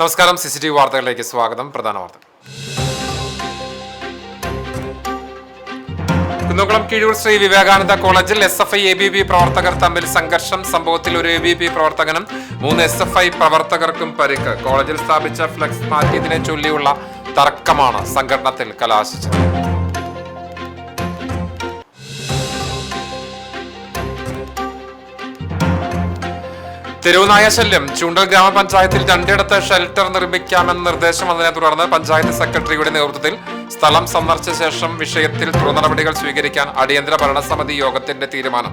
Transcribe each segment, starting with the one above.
നമസ്കാരം. CCTV വാർത്തകളിലേക്ക് സ്വാഗതം. പ്രധാന വാർത്ത. കുന്നംകുളം കീഴൂർ ശ്രീ വിവേകാനന്ദ കോളേജിൽ SFI ABVP പ്രവർത്തകർ തമ്മിൽ സംഘർഷം. സംഭവത്തിൽ ഒരു ABVP പ്രവർത്തകനും 3 SFI പ്രവർത്തകർക്കും പരിക്ക്. കോളേജിൽ സ്ഥാപിച്ച ഫ്ലക്സ് മാറ്റിയതിനെ ചൊല്ലിയുള്ള തർക്കമാണ് സംഘടനത്തിൽ കലാശിച്ചത്. തെരുവുനായ ശല്യം. ചൂണ്ടൽ ഗ്രാമപഞ്ചായത്തിൽ 2 ഷെൽട്ടർ നിർമ്മിക്കാമെന്ന നിർദ്ദേശം വന്നതിനെ തുടർന്ന് പഞ്ചായത്ത് സെക്രട്ടറിയുടെ നേതൃത്വത്തിൽ സ്ഥലം സന്ദർശിച്ച ശേഷം വിഷയത്തിൽ തുടർ നടപടികൾ സ്വീകരിക്കാൻ അടിയന്തര ഭരണസമിതി യോഗത്തിന്റെ തീരുമാനം.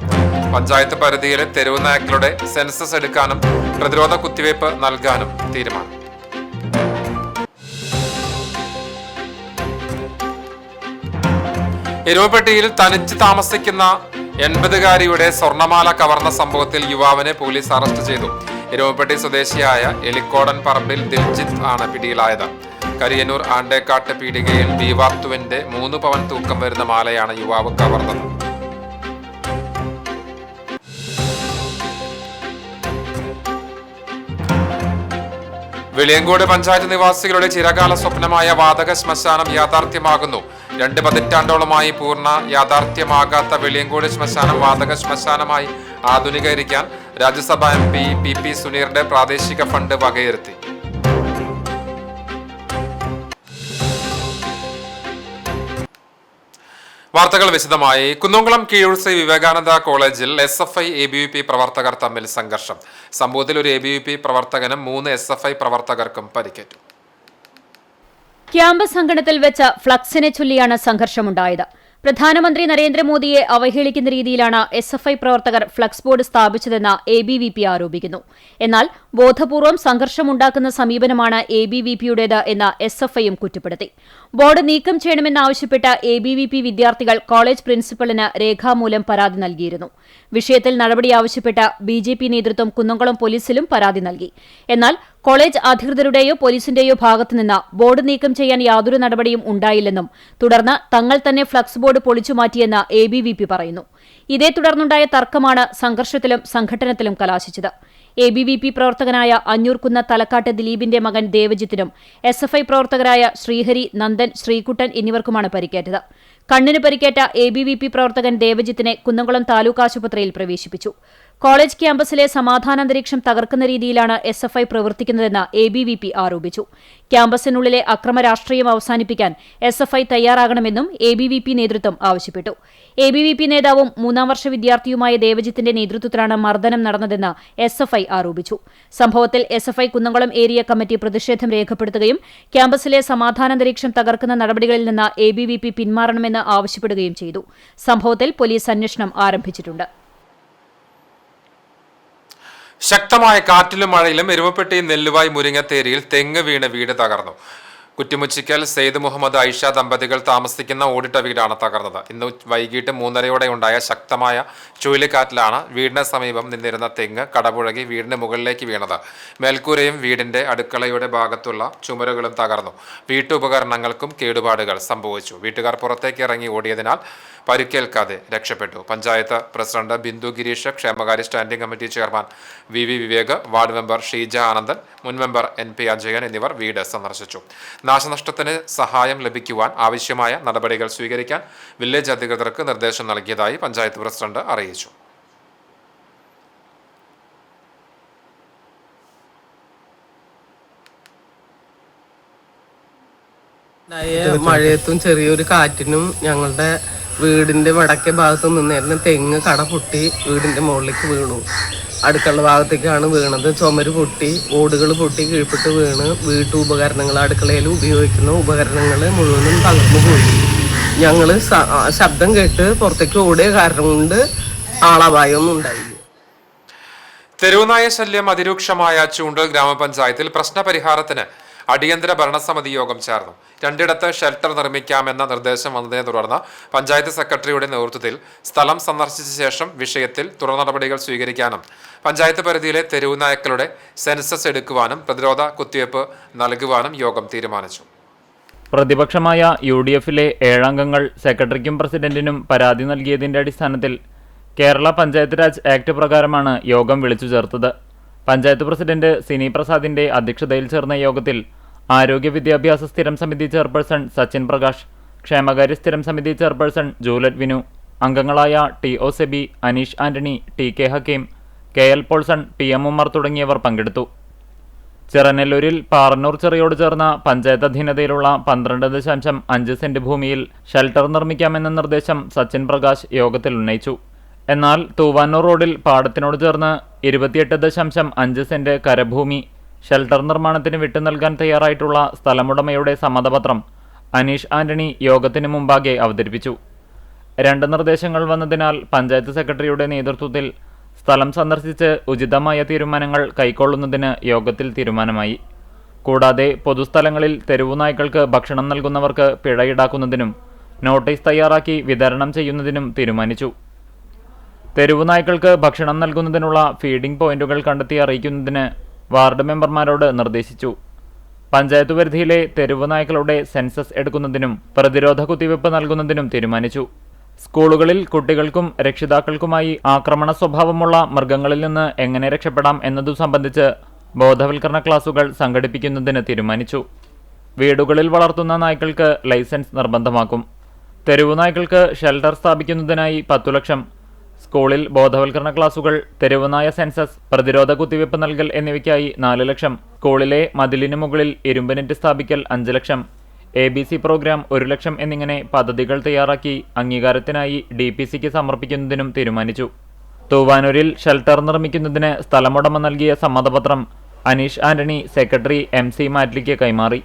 പഞ്ചായത്ത് പരിധിയിലെ തെരുവുനായ്ക്കളുടെ സെൻസസ് എടുക്കാനും പ്രതിരോധ കുത്തിവയ്പ് നൽകാനും തീരുമാനം. എരുമപ്പെട്ടിയിൽ തനിച്ച് താമസിക്കുന്ന 80-കാരിയുടെ സ്വർണമാല കവർന്ന സംഭവത്തിൽ യുവാവിനെ പോലീസ് അറസ്റ്റ് ചെയ്തു. എരുമപ്പെട്ടി സ്വദേശിയായ എലിക്കോടൻ പറമ്പിൽ ദിൽജിത്ത് ആണ് പിടിയിലായത്. കരിയന്നൂർ ആണ്ടേക്കാട്ട് പീടികയിൽ ബീവാത്തുവിന്റെ 3 പവൻ തൂക്കം വരുന്ന മാലയാണ് യുവാവ് കവർന്നത്. വെളിയങ്കോട് പഞ്ചായത്ത് നിവാസികളുടെ ചിരകാല സ്വപ്നമായ വാതക ശ്മശാനം യാഥാർത്ഥ്യമാകുന്നു. 2 പതിറ്റാണ്ടോളമായി പൂർണ്ണ യാഥാർത്ഥ്യമാകാത്ത വെളിയങ്കോട് ശ്മശാനം വാതക ശ്മശാനമായി ആധുനികീകരിക്കാൻ രാജ്യസഭാ MP PP സുനീറിന്റെ പ്രാദേശിക ഫണ്ട് വകയിരുത്തി. വാർത്തകൾ വിശദമായി. കുന്നംകുളം കീഴൂർ ശ്രീ വിവേകാനന്ദ കോളേജിൽ SFI ABVP പ്രവർത്തകർ തമ്മിൽ സംഘർഷം. സംഭവത്തിൽ ഒരു ABVP പ്രവർത്തകനും 3 SFI പ്രവർത്തകർക്കും പരിക്കേറ്റു. ക്യാമ്പസ് അങ്കണത്തിൽ വെച്ച ഫ്ലക്സിനെ ചൊല്ലിയാണ് സംഘർഷമുണ്ടായത്. പ്രധാനമന്ത്രി നരേന്ദ്രമോദിയെ അവഹേളിക്കുന്ന രീതിയിലാണ് SFI പ്രവർത്തകർ ഫ്ലക്സ് ബോർഡ് സ്ഥാപിച്ചതെന്ന് ABVP ആരോപിക്കുന്നു. എന്നാൽ ബോധപൂർവം സംഘർഷമുണ്ടാക്കുന്ന സമീപനമാണ് ABVPയുടേത് എന്ന് SFIയും കുറ്റപ്പെടുത്തി. ബോർഡ് നീക്കം ചെയ്യണമെന്നാവശ്യപ്പെട്ട ABVP വിദ്യാർത്ഥികൾ കോളേജ് പ്രിൻസിപ്പലിന് രേഖാമൂലം പരാതി നൽകിയിരുന്നു. വിഷയത്തിൽ നടപടി ആവശ്യപ്പെട്ട BJP നേതൃത്വം കുന്നംകുളം പോലീസിലും പരാതി നൽകി. എന്നാൽ കോളേജ് അധികൃതരുടെയോ പോലീസിന്റെയോ ഭാഗത്തുനിന്ന് ബോർഡ് നീക്കം ചെയ്യാൻ യാതൊരു നടപടിയും ഉണ്ടായില്ലെന്നും തുടർന്ന് തങ്ങൾ തന്നെ ഫ്ലക്സ് ബോർഡ് പൊളിച്ചുമാറ്റിയെന്ന് ABVP പറയുന്നു. ഇതേ തുടർന്നുണ്ടായ തർക്കമാണ് സംഘർഷത്തിലും സംഘട്ടനത്തിലും കലാശിച്ചത്. ABVP പ്രവർത്തകനായ അഞ്ഞൂർകുന്ന തലക്കാട്ട് ദിലീപിന്റെ മകൻ ദേവജിത്തിനും SFI പ്രവർത്തകരായ ശ്രീഹരി, നന്ദൻ, ശ്രീകുട്ടൻ എന്നിവർക്കുമാണ് പരിക്കേറ്റത്. കണ്ണിന് പരിക്കേറ്റ ABVP പ്രവർത്തകൻ ദേവജിത്തിനെ കുന്നംകുളം താലൂക്ക് ആശുപത്രിയിൽ പ്രവേശിപ്പിച്ചു. കോളേജ് ക്യാമ്പസിലെ സമാധാനാന്തരീക്ഷം തകർക്കുന്ന രീതിയിലാണ് SFI പ്രവർത്തിക്കുന്നതെന്ന് ABVP ആരോപിച്ചു. ക്യാമ്പസിനുള്ളിലെ അക്രമ രാഷ്ട്രീയം അവസാനിപ്പിക്കാൻ SFI തയ്യാറാകണമെന്നും ABVP നേതൃത്വം ആവശ്യപ്പെട്ടു. ABVP നേതാവും 3-ാം വർഷ വിദ്യാർത്ഥിയുമായ ദേവജിത്തിന്റെ നേതൃത്വത്തിലാണ് മർദ്ദനം നടന്നതെന്ന് SFI ആരോപിച്ചു. സംഭവത്തിൽ SFI കുന്നംകുളം ഏരിയ കമ്മിറ്റി പ്രതിഷേധം രേഖപ്പെടുത്തുകയും ക്യാമ്പസിലെ സമാധാനാന്തരീക്ഷം തകർക്കുന്ന നടപടികളിൽ നിന്ന് ABVP പിന്മാറണമെന്ന് ആവശ്യപ്പെടുകയും ചെയ്തു. സംഭവത്തിൽ പോലീസ് അന്വേഷണം ആരംഭിച്ചിട്ടുണ്ട്. ശക്തമായ കാറ്റിലും മഴയിലും എരുമപ്പെട്ടി നെല്ലുവായ് മുരിങ്ങത്തേരിയിൽ തെങ്ങ് വീണ് വീട് തകർന്നു. കുറ്റിമുച്ചിക്കൽ സെയ്ദ് മുഹമ്മദ് ഐഷ ദമ്പതികൾ താമസിക്കുന്ന ഓടിട്ട വീടാണ് തകർന്നത്. ഇന്ന് വൈകിട്ട് 3:30 ഉണ്ടായ ശക്തമായ ചുഴലിക്കാറ്റിലാണ് വീടിന് സമീപം നിന്നിരുന്ന തെങ്ങ് കടപുഴകി വീടിന് മുകളിലേക്ക് വീണത്. മേൽക്കൂരയും വീടിന്റെ അടുക്കളയുടെ ഭാഗത്തുള്ള ചുമരുകളും തകർന്നു. വീട്ടുപകരണങ്ങൾക്കും കേടുപാടുകൾ സംഭവിച്ചു. വീട്ടുകാർ പുറത്തേക്ക് ഇറങ്ങി ഓടിയതിനാൽ പരിക്കേൽക്കാതെ രക്ഷപ്പെട്ടു. പഞ്ചായത്ത് പ്രസിഡന്റ് ബിന്ദു ഗിരീഷ്, ക്ഷേമകാര്യ standing committee chairman VV Vivek, ward member Sheeja Anandan, മുൻ മെമ്പർ NP അജയൻ എന്നിവർ വീട് സന്ദർശിച്ചു. നാശനഷ്ടത്തിന് സഹായം ലഭിക്കുവാൻ ആവശ്യമായ നടപടികൾ സ്വീകരിക്കാൻ വില്ലേജ് അധികൃതർക്ക് നിർദ്ദേശം നൽകിയതായി പഞ്ചായത്ത് പ്രസിഡന്റ് അറിയിച്ചു. മഴയത്തും ചെറിയൊരു കാറ്റിനും ഞങ്ങളുടെ വീടിന്റെ വടക്കേ ഭാഗത്ത് നിന്നായിരുന്നു തെങ്ങ് കട പൊട്ടി വീടിന്റെ മുകളിലേക്ക് വീണു. അടുക്കള ഭാഗത്തേക്കാണ് വീണത്. ചുമര് പൊട്ടി, ഓടുകൾ പൊട്ടി കീഴ്പ്പെട്ട് വീണ് വീട്ടുപകരണങ്ങൾ, അടുക്കളയിൽ ഉപയോഗിക്കുന്ന ഉപകരണങ്ങൾ മുഴുവനും തകർന്നു പോയി. ഞങ്ങൾ ശബ്ദം കേട്ട് പുറത്തേക്ക് ഓടിയ കാരണം കൊണ്ട് ആളപായമൊന്നും ഉണ്ടായില്ല. തെരുവുനായ ശല്യം അതിരൂക്ഷമായ ചൂണ്ടൽ ഗ്രാമപഞ്ചായത്തിൽ പ്രശ്നപരിഹാരത്തിന് അടിയന്തര ഭരണസമിതി യോഗം ചേർന്നു. 2 ഷെൽട്ടർ നിർമ്മിക്കാമെന്ന നിർദ്ദേശം വന്നതിനെ തുടർന്ന് പഞ്ചായത്ത് സെക്രട്ടറിയുടെ നേതൃത്വത്തിൽ സ്ഥലം സന്ദർശിച്ച ശേഷം വിഷയത്തിൽ തുടർ നടപടികൾ സ്വീകരിക്കാനും പഞ്ചായത്ത് പരിധിയിലെ തെരുവുനായ്ക്കളുടെ സെൻസസ് എടുക്കുവാനും പ്രതിരോധ കുത്തിവയ്പ് നൽകുവാനും യോഗം തീരുമാനിച്ചു. പ്രതിപക്ഷമായ UDFിലെ 7 അംഗങ്ങൾ സെക്രട്ടറിക്കും പ്രസിഡന്റിനും പരാതി നൽകിയതിന്റെ അടിസ്ഥാനത്തിൽ കേരള പഞ്ചായത്ത് രാജ് ആക്ട് പ്രകാരമാണ് യോഗം വിളിച്ചു ചേർത്തത്. പഞ്ചായത്ത് പ്രസിഡന്റ് സിനി പ്രസാദിന്റെ അധ്യക്ഷതയിൽ ചേർന്ന യോഗത്തിൽ ആരോഗ്യ വിദ്യാഭ്യാസ സ്ഥിരം സമിതി ചെയർപേഴ്സൺ സച്ചിൻ പ്രകാശ്, ക്ഷേമകാര്യ സ്ഥിരം സമിതി ചെയർപേഴ്സൺ ജൂലറ്റ് വിനു, അംഗങ്ങളായ ടി.ഒ. സെബി, അനീഷ് ആന്റണി, ടി.കെ. ഹക്കീം, കെ.എൽ. പോൾസൺ, പി.എം. ഉമ്മർ തുടങ്ങിയവർ പങ്കെടുത്തു. ചെറനെല്ലൂരിൽ പാറന്നൂർ ചെറിയോട് ചേർന്ന പഞ്ചായത്ത് അധീനതയിലുള്ള 12.5 സെന്റ് ഭൂമിയിൽ ഷെൽട്ടർ നിർമ്മിക്കാമെന്ന നിർദ്ദേശം സച്ചിൻ പ്രകാശ് യോഗത്തിൽ ഉന്നയിച്ചു. എന്നാൽ തൂവാനൂർ റോഡിൽ പാടത്തിനോട് ചേർന്ന് 28.5 സെന്റ് കരഭൂമി ഷെൽട്ടർ നിർമ്മാണത്തിന് വിട്ടു നൽകാൻ തയ്യാറായിട്ടുള്ള സ്ഥലമുടമയുടെ സമ്മതപത്രം അനീഷ് ആന്റണി യോഗത്തിന് മുമ്പാകെ അവതരിപ്പിച്ചു. 2 നിർദ്ദേശങ്ങൾ വന്നതിനാൽ പഞ്ചായത്ത് സെക്രട്ടറിയുടെ നേതൃത്വത്തിൽ സ്ഥലം സന്ദർശിച്ച് ഉചിതമായ തീരുമാനങ്ങൾ കൈക്കൊള്ളുന്നതിന് യോഗത്തിൽ തീരുമാനമായി. കൂടാതെ പൊതുസ്ഥലങ്ങളിൽ തെരുവുനായ്ക്കൾക്ക് ഭക്ഷണം നൽകുന്നവർക്ക് പിഴ ഈടാക്കുന്നതിനും നോട്ടീസ് തയ്യാറാക്കി വിതരണം ചെയ്യുന്നതിനും തീരുമാനിച്ചു. തെരുവുനായ്ക്കൾക്ക് ഭക്ഷണം നൽകുന്നതിനുള്ള ഫീഡിംഗ് പോയിന്റുകൾ കണ്ടെത്തി അറിയിക്കുന്നതിന് വാർഡ് മെമ്പർമാരോട് നിർദ്ദേശിച്ചു. പഞ്ചായത്ത് പരിധിയിലെ തെരുവുനായ്ക്കളുടെ സെൻസസ് എടുക്കുന്നതിനും പ്രതിരോധ കുത്തിവയ്പ് നൽകുന്നതിനും തീരുമാനിച്ചു. സ്കൂളുകളിൽ കുട്ടികൾക്കും രക്ഷിതാക്കൾക്കുമായി ആക്രമണ സ്വഭാവമുള്ള മൃഗങ്ങളിൽ നിന്ന് എങ്ങനെ രക്ഷപ്പെടാം എന്നതു സംബന്ധിച്ച് ബോധവൽക്കരണ ക്ലാസുകൾ സംഘടിപ്പിക്കുന്നതിന് തീരുമാനിച്ചു. വീടുകളിൽ വളർത്തുന്ന നായ്ക്കൾക്ക് ലൈസൻസ് നിർബന്ധമാക്കും. തെരുവുനായ്ക്കൾക്ക് ഷെൽട്ടർ സ്ഥാപിക്കുന്നതിനായി 10 ലക്ഷം, സ്കൂളിൽ ബോധവൽക്കരണ ക്ലാസുകൾ, തെരുവുനായ സെൻസസ്, പ്രതിരോധ കുത്തിവയ്പ് നൽകൽ എന്നിവയ്ക്കായി 4 ലക്ഷം, സ്കൂളിലെ മതിലിനു മുകളിൽ ഇരുമ്പ് നെറ്റ് സ്ഥാപിക്കൽ 5 ലക്ഷം, ABC പ്രോഗ്രാം 1 ലക്ഷം എന്നിങ്ങനെ പദ്ധതികൾ തയ്യാറാക്കി അംഗീകാരത്തിനായി DPCക്ക് സമർപ്പിക്കുന്നതിനും തീരുമാനിച്ചു. തൂവാനൂരിൽ ഷെൽട്ടർ നിർമ്മിക്കുന്നതിന് സ്ഥലമുടമ നൽകിയ സമ്മതപത്രം അനീഷ് ആന്റണി സെക്രട്ടറി MC മാറ്റ്ലിക്ക് കൈമാറി.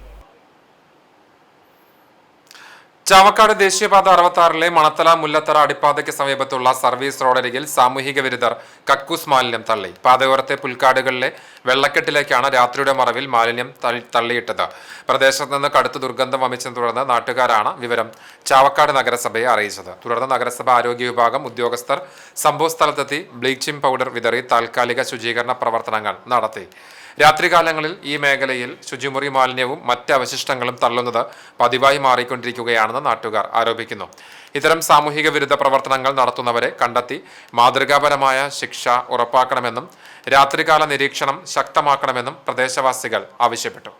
ചാവക്കാട് ദേശീയപാത 66-ലെ മണത്തല മുല്ലത്തറ അടിപ്പാതയ്ക്ക് സമീപത്തുള്ള സർവീസ് റോഡരികിൽ സാമൂഹിക വിരുദ്ധർ കക്കൂസ് മാലിന്യം തള്ളി. പാതയോരത്തെ പുൽക്കാടുകളിലെ വെള്ളക്കെട്ടിലേക്കാണ് രാത്രിയുടെ മറവിൽ മാലിന്യം തള്ളിയിട്ടത്. പ്രദേശത്ത് നിന്ന് കടുത്ത ദുർഗന്ധം വമിച്ചതിനെ തുടർന്ന് നാട്ടുകാരാണ് വിവരം ചാവക്കാട് നഗരസഭയെ അറിയിച്ചത്. തുടർന്ന് നഗരസഭ ആരോഗ്യ വിഭാഗം ഉദ്യോഗസ്ഥർ സംഭവസ്ഥലത്തെത്തി ബ്ലീച്ചിംഗ് പൗഡർ വിതറി താൽക്കാലിക ശുചീകരണ പ്രവർത്തനങ്ങൾ നടത്തി. രാത്രികാലങ്ങളിൽ ഈ മേഖലയിൽ ശുചിമുറി മാലിന്യവും മറ്റ് അവശിഷ്ടങ്ങളും തള്ളുന്നത് പതിവായി മാറിക്കൊണ്ടിരിക്കുകയാണെന്ന് നാട്ടുകാർ ആരോപിക്കുന്നു. ഇത്തരം സാമൂഹിക വിരുദ്ധ പ്രവർത്തനങ്ങൾ നടത്തുന്നവരെ കണ്ടെത്തി മാതൃകാപരമായ ശിക്ഷ ഉറപ്പാക്കണമെന്നും രാത്രികാല നിരീക്ഷണം ശക്തമാക്കണമെന്നും പ്രദേശവാസികൾ ആവശ്യപ്പെട്ടു.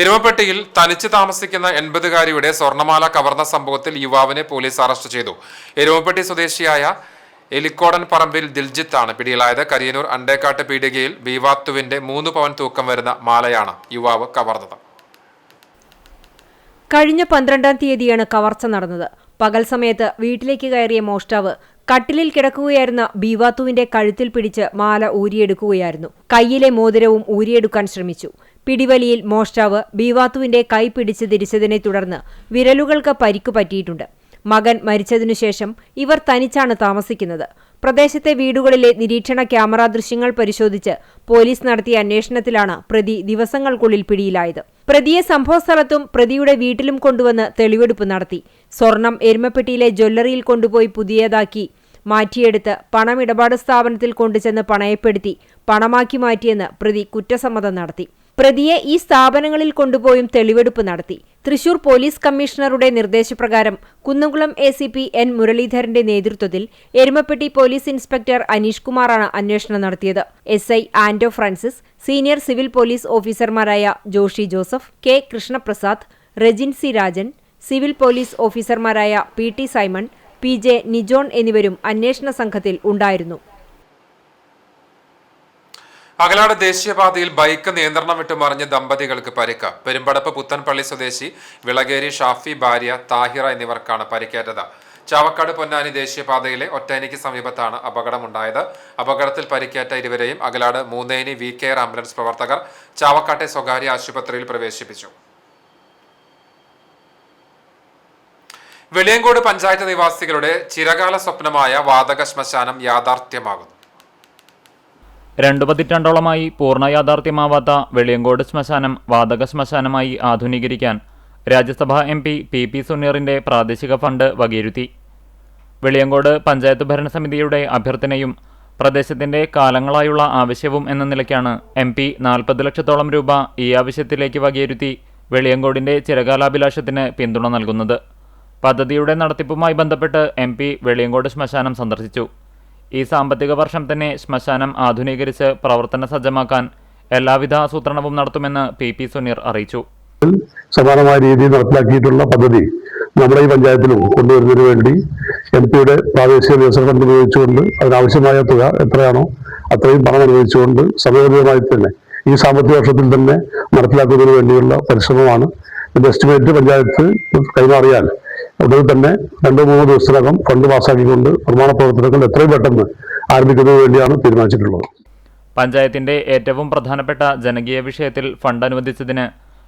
എരുമപ്പെട്ടിയിൽ തനിച്ച് താമസിക്കുന്ന 80-കാരിയുടെ സ്വർണ്ണമാല കവർന്ന സംഭവത്തിൽ യുവാവിനെ പോലീസ് അറസ്റ്റ് ചെയ്തു. എരുമപ്പെട്ടി സ്വദേശിയായ എലിക്കോടൻ പറമ്പിൽ ദിൽജിത്താണ് പിടിയിലായത്. കരിയനൂർ അണ്ടേക്കാട്ട് പീടികയിൽ ബീവാത്തുവിന്റെ 3 പവൻ തൂക്കം വരുന്ന മാലയാണ് യുവാവ് കവർന്നത്. കഴിഞ്ഞ 12-ാം തീയതിയാണ് കവർച്ച നടന്നത്. പകൽ സമയത്ത് വീട്ടിലേക്ക് കയറിയ മോഷ്ടാവ് കട്ടിലിൽ കിടക്കുകയായിരുന്ന ബീവാത്തുവിന്റെ കഴുത്തിൽ പിടിച്ച് മാല ഊരിയെടുക്കുകയായിരുന്നു. കയ്യിലെ മോതിരവും ഊരിയെടുക്കാൻ ശ്രമിച്ചു. പിടിവലിയിൽ മോഷ്ടാവ് ബീവാത്തുവിന്റെ കൈ പിടിച്ച് തിരിച്ചതിനെ തുടർന്ന് വിരലുകൾക്ക് പരിക്കു പറ്റിയിട്ടുണ്ട്. മകൻ മരിച്ചതിനുശേഷം ഇവർ തനിച്ചാണ് താമസിക്കുന്നത്. പ്രദേശത്തെ വീടുകളിലെ നിരീക്ഷണ ക്യാമറ ദൃശ്യങ്ങൾ പരിശോധിച്ച് പോലീസ് നടത്തിയ അന്വേഷണത്തിലാണ് പ്രതി ദിവസങ്ങൾക്കുള്ളിൽ പിടിയിലായത്. പ്രതിയെ സംഭവസ്ഥലത്തും പ്രതിയുടെ വീട്ടിലും കൊണ്ടുവന്ന് തെളിവെടുപ്പ് നടത്തി. സ്വർണം എരുമപ്പെട്ടിയിലെ ജ്വല്ലറിയിൽ കൊണ്ടുപോയി പുതിയതാക്കി മാറ്റിയെടുത്ത് പണമിടപാട് സ്ഥാപനത്തിൽ കൊണ്ടുചെന്ന് പണയപ്പെടുത്തി പണമാക്കി മാറ്റിയെന്ന് പ്രതി കുറ്റസമ്മതം നടത്തി. പ്രതിയെ ഈ സ്ഥാപനങ്ങളിൽ കൊണ്ടുപോയും തെളിവെടുപ്പ് നടത്തി. തൃശൂർ പോലീസ് കമ്മീഷണറുടെ നിർദ്ദേശപ്രകാരം കുന്നംകുളം ACP N മുരളീധരന്റെ നേതൃത്വത്തിൽ എരുമപ്പെട്ടി പോലീസ് ഇൻസ്പെക്ടർ അനീഷ് കുമാറാണ് അന്വേഷണം നടത്തിയത്. SI Anto Francis, senior civil police ഓഫീസർമാരായ Joshy Joseph, K Krishnaprasad, Rejin C Rajan, civil police ഓഫീസർമാരായ PT സൈമൺ, PJ നിജോൺ എന്നിവരും അന്വേഷണ സംഘത്തിൽ ഉണ്ടായിരുന്നു. അകലാട് ദേശീയപാതയിൽ ബൈക്ക് നിയന്ത്രണം വിട്ട് മറിഞ്ഞ ദമ്പതികൾക്ക് പരിക്ക്. പെരുമ്പടപ്പ് പുത്തൻപള്ളി സ്വദേശി വിളകേരി ഷാഫി, ഭാര്യ താഹിറ എന്നിവർക്കാണ് പരിക്കേറ്റത്. ചാവക്കാട് പൊന്നാനി ദേശീയപാതയിലെ ഒറ്റേനിക്ക് സമീപത്താണ് അപകടമുണ്ടായത്. അപകടത്തിൽ പരിക്കേറ്റ ഇരുവരെയും അകലാട് മൂന്നേനി VKR ആംബുലൻസ് പ്രവർത്തകർ ചാവക്കാട്ടെ സ്വകാര്യ ആശുപത്രിയിൽ പ്രവേശിപ്പിച്ചു. വെളിയങ്കോട് പഞ്ചായത്ത് നിവാസികളുടെ ചിരകാല സ്വപ്നമായ വാതക ശ്മശാനം യാഥാർത്ഥ്യമാകുന്നു. 2 പതിറ്റാണ്ടോളമായി പൂർണ്ണ യാഥാർത്ഥ്യമാവാത്ത വെളിയങ്കോട് ശ്മശാനം വാതക ശ്മശാനമായി ആധുനീകരിക്കാൻ രാജ്യസഭാ MP PP സുനീറിന്റെ പ്രാദേശിക ഫണ്ട് വകയിരുത്തി. വെളിയങ്കോട് പഞ്ചായത്ത് ഭരണസമിതിയുടെ അഭ്യർത്ഥനയും പ്രദേശത്തിന്റെ കാലങ്ങളായുള്ള ആവശ്യവും എന്ന നിലയ്ക്കാണ് MP 40 ലക്ഷത്തോളം രൂപ ഈ ആവശ്യത്തിലേക്ക് വകയിരുത്തി വെളിയങ്കോടിന്റെ ചിരകാലാഭിലാഷത്തിന് പിന്തുണ നൽകുന്നത്. പദ്ധതിയുടെ നടത്തിപ്പുമായി ബന്ധപ്പെട്ട് MP വെളിയങ്കോട് ശ്മശാനം സന്ദർശിച്ചു. ഈ സാമ്പത്തിക വർഷം തന്നെ ശ്മശാനം ആധുനീകരിച്ച് പ്രവർത്തന സജ്ജമാക്കാൻ എല്ലാവിധ ആസൂത്രണവും നടത്തുമെന്ന് PP സുനീർ അറിയിച്ചു. സമാനമായ രീതിയിൽ നടപ്പിലാക്കിയിട്ടുള്ള പദ്ധതി നമ്മുടെ ഈ പഞ്ചായത്തിലും കൊണ്ടുവരുന്നതിന് വേണ്ടി MP-യുടെ പ്രാദേശിക വികസന ഫണ്ട് ഉപയോഗിച്ചുകൊണ്ട് അതിനാവശ്യമായ തുക എത്രയാണോ അത്രയും പണം അനുവദിച്ചുകൊണ്ട് സമയബന്ധിതമായി തന്നെ ഈ സാമ്പത്തിക വർഷത്തിൽ തന്നെ നടപ്പിലാക്കുന്നതിന് വേണ്ടിയുള്ള പരിശ്രമമാണ്. ഇതിന്റെ എസ്റ്റിമേറ്റ് പഞ്ചായത്ത് കൈമാറിയാൽ ഉടനെ തന്നെ 2-3 ദിവസത്തിനകം ഫണ്ട് പാസ്സാക്കിക്കൊണ്ട് നിർമ്മാണ പ്രവർത്തനങ്ങൾ എത്രയും പെട്ടെന്ന് ആരംഭിക്കുന്നതിന് വേണ്ടിയാണ് തീരുമാനിച്ചിട്ടുള്ളത്. പഞ്ചായത്തിന്റെ ഏറ്റവും പ്രധാനപ്പെട്ട ജനകീയ വിഷയത്തിൽ ഫണ്ട് അനുവദിച്ചതിന്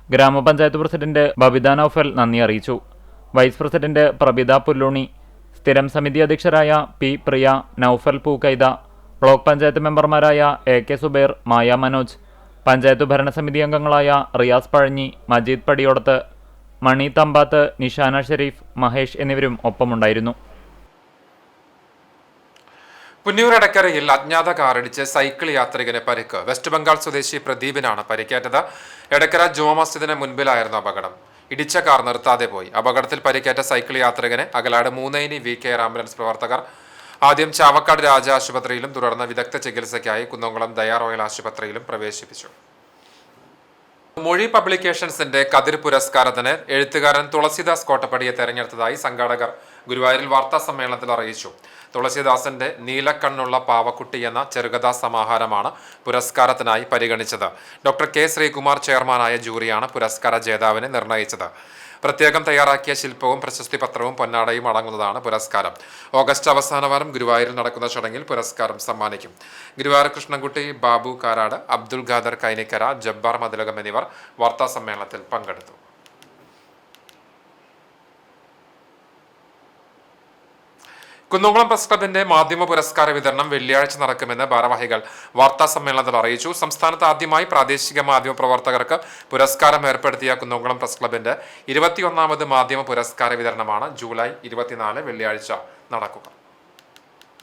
ഗ്രാമപഞ്ചായത്ത് പ്രസിഡന്റ് ബബിത നൌഫൽ നന്ദി അറിയിച്ചു. വൈസ് പ്രസിഡന്റ് പ്രബിത പുല്ലൂണി, സ്ഥിരം സമിതി അധ്യക്ഷരായ P പ്രിയ, നൌഫൽ പൂക്കൈത, ബ്ലോക്ക് പഞ്ചായത്ത് മെമ്പർമാരായ AK സുബൈർ, മായ മനോജ്, പഞ്ചായത്ത് ഭരണസമിതി അംഗങ്ങളായ റിയാസ് പഴഞ്ഞി, മജീദ് പടിയോടത്ത്, മണി തമ്പാത്ത്, നിഷാന ഷെരീഫ്, മഹേഷ് എന്നിവരും ഒപ്പമുണ്ടായിരുന്നു. പുന്നൂർ എടക്കരയിൽ അജ്ഞാത കാറിടിച്ച് സൈക്കിൾ യാത്രികന് പരിക്ക്. വെസ്റ്റ് ബംഗാൾ സ്വദേശി പ്രദീപിനാണ് പരിക്കേറ്റത്. എടക്കര ജുമാ മസ്ജിദിന് മുൻപിലായിരുന്നു അപകടം. ഇടിച്ച കാർ നിർത്താതെ പോയി. അപകടത്തിൽ പരിക്കേറ്റ സൈക്കിൾ യാത്രികനെ അകലാട് മൂന്നൈനി VKR ആംബുലൻസ് പ്രവർത്തകർ ആദ്യം ചാവക്കാട് രാജ ആശുപത്രിയിലും തുടർന്ന് വിദഗ്ധ ചികിത്സയ്ക്കായി കുന്നംകുളം ദയാ റോയൽ ആശുപത്രിയിലും പ്രവേശിപ്പിച്ചു. മൊഴി പബ്ലിക്കേഷൻസിന്റെ കതിർ പുരസ്കാരത്തിന് എഴുത്തുകാരൻ തുളസിദാസ് കോട്ടപ്പടിയെ തെരഞ്ഞെടുത്തതായി സംഘാടകർ ഗുരുവായൂരിൽ വാർത്താ സമ്മേളനത്തിൽ അറിയിച്ചു. തുളസിദാസിന്റെ നീലക്കണ്ണുള്ള പാവക്കുട്ടി എന്ന ചെറുകഥാ സമാഹാരമാണ് പുരസ്കാരത്തിനായി പരിഗണിച്ചത്. ഡോക്ടർ K ശ്രീകുമാർ ചെയർമാനായ ജൂറിയാണ് പുരസ്കാര ജേതാവിനെ നിർണയിച്ചത്. പ്രത്യേകം തയ്യാറാക്കിയ ശില്പവും പ്രശസ്തി പത്രവും പൊന്നാടയും അടങ്ങുന്നതാണ് പുരസ്കാരം. ഓഗസ്റ്റ് അവസാന വാരം ഗുരുവായൂരിൽ നടക്കുന്ന ചടങ്ങിൽ പുരസ്കാരം സമ്മാനിക്കും. ഗുരുവായൂർ കൃഷ്ണൻകുട്ടി, ബാബു കാരാട്, അബ്ദുൽ ഖാദർ കൈനിക്കര, ജബ്ബാർ മതിലകം എന്നിവർ വാർത്താ സമ്മേളനത്തിൽ പങ്കെടുത്തു. കുന്നംകുളം പ്രസ് ക്ലബിന്റെ മാധ്യമ പുരസ്കാര വിതരണം വെള്ളിയാഴ്ച നടക്കുമെന്ന് ഭാരവാഹികൾ വാർത്താ സമ്മേളനത്തിൽ അറിയിച്ചു. സംസ്ഥാനത്ത് ആദ്യമായി പ്രാദേശിക മാധ്യമ പ്രവർത്തകർക്ക് പുരസ്കാരം ഏർപ്പെടുത്തിയ കുന്നംകുളം പ്രസ് ക്ലബിന്റെ 21ാമത് മാധ്യമ പുരസ്കാര വിതരണമാണ് ജൂലൈ 24 വെള്ളിയാഴ്ച നടക്കുക.